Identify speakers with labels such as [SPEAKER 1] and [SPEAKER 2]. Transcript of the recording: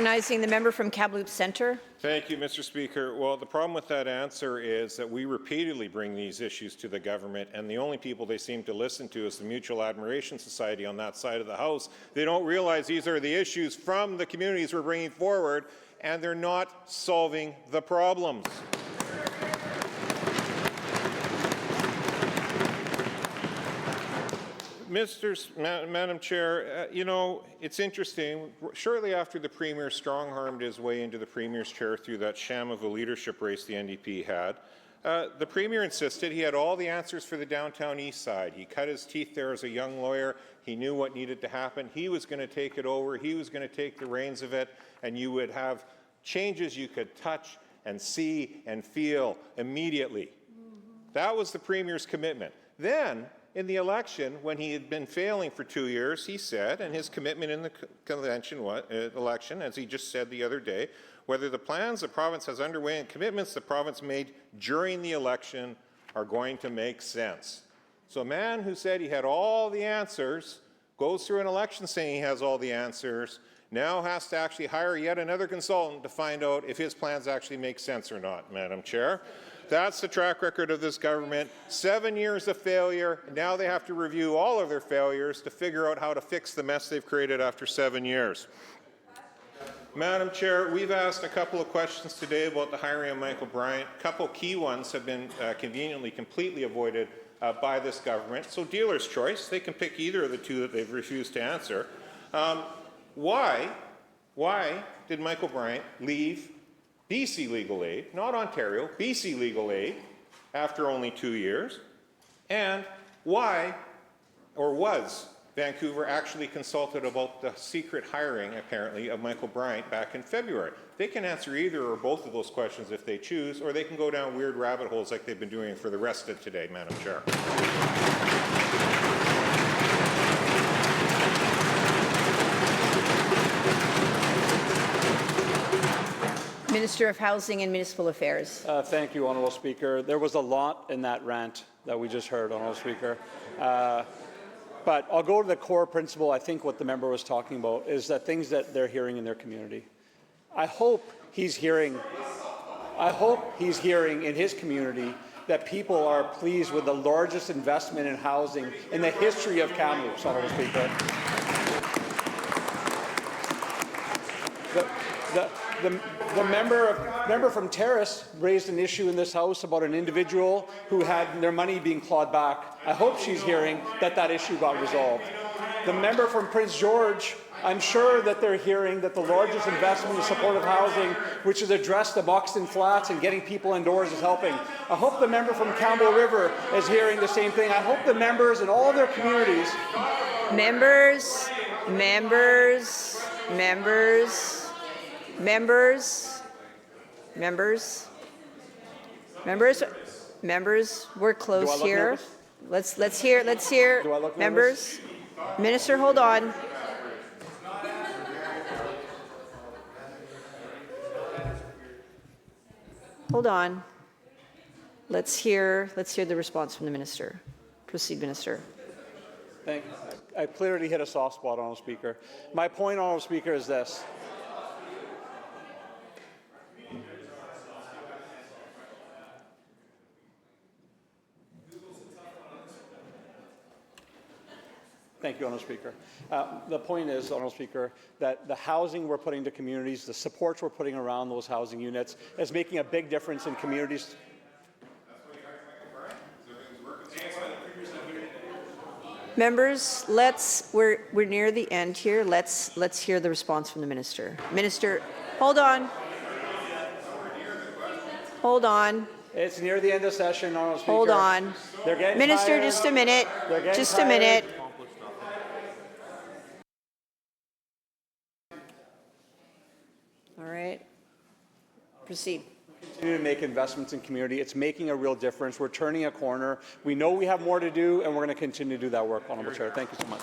[SPEAKER 1] Recognizing the member from Kamloops Centre.
[SPEAKER 2] Thank you, Mr. Speaker. Well, the problem with that answer is that we repeatedly bring these issues to the government, and the only people they seem to listen to is the Mutual Admiration Society on that side of the House. They don't realize these are the issues from the communities we're bringing forward, and they're not solving the problems. Madam Chair, you know, it's interesting. Shortly after the Premier strong-armed his way into the Premier's chair through that sham of a leadership race the NDP had, the Premier insisted he had all the answers for the downtown east side. He cut his teeth there as a young lawyer. He knew what needed to happen. He was going to take it over. He was going to take the reins of it, and you would have changes you could touch and see and feel immediately. That was the Premier's commitment. Then, in the election, when he had been failing for 2 years, he said, and his commitment in the election, as he just said the other day, whether the plans the province has underway and commitments the province made during the election are going to make sense. So a man who said he had all the answers goes through an election saying he has all the answers, now has to actually hire yet another consultant to find out if his plans actually make sense or not, Madam Chair. That's the track record of this government. 7 years of failure. Now they have to review all of their failures to figure out how to fix the mess they've created after 7 years. Madam Chair, we've asked a couple of questions today about the hiring of Michael Bryant. A couple key ones have been conveniently completely avoided by this government. So dealer's choice. They can pick either of the two that they've refused to answer. Why did Michael Bryant leave BC Legal Aid, not Ontario, BC Legal Aid, after only 2 years? And why, or was, Vancouver actually consulted about the secret hiring, apparently, of Michael Bryant back in February? They can answer either or both of those questions if they choose, or they can go down weird rabbit holes like they've been doing for the rest of today, Madam Chair.
[SPEAKER 1] Minister of Housing and Municipal Affairs.
[SPEAKER 3] Thank you, Honourable Speaker. There was a lot in that rant that we just heard, Honourable Speaker. But I'll go to the core principle. I think what the member was talking about is that things that they're hearing in their community. I hope he's hearing in his community that people are pleased with the largest investment in housing in the history of Kamloops, Honourable Speaker. The member from Terrace raised an issue in this House about an individual who had their money being clawed back. I hope she's hearing that that issue got resolved. The member from Prince George, I'm sure that they're hearing that the largest investment in supportive housing, which has addressed the Buxton Flats and getting people indoors, is helping. I hope the member from Campbell River is hearing the same thing. I hope the members in all their communities.
[SPEAKER 1] Members, we're close here. Let's hear. Members. Minister, hold on. Hold on. Let's hear the response from the minister. Proceed, Minister.
[SPEAKER 3] Thank you. I clearly hit a soft spot, Honourable Speaker. My point, Honourable Speaker, is this. Thank you, Honourable Speaker. The point is, Honourable Speaker, that the housing we're putting to communities, the supports we're putting around those housing units is making a big difference in communities.
[SPEAKER 1] Members, we're near the end here. Let's hear the response from the minister. Minister, hold on. Hold on.
[SPEAKER 3] It's near the end of session, Honourable Speaker.
[SPEAKER 1] Hold on. Minister,
[SPEAKER 3] tired.
[SPEAKER 1] just a minute. Just
[SPEAKER 3] tired.
[SPEAKER 1] a minute. All right. Proceed.
[SPEAKER 3] Continue to make investments in community. It's making a real difference. We're turning a corner. We know we have more to do, and we're going to continue to do that work, Honourable Chair. Thank you so much.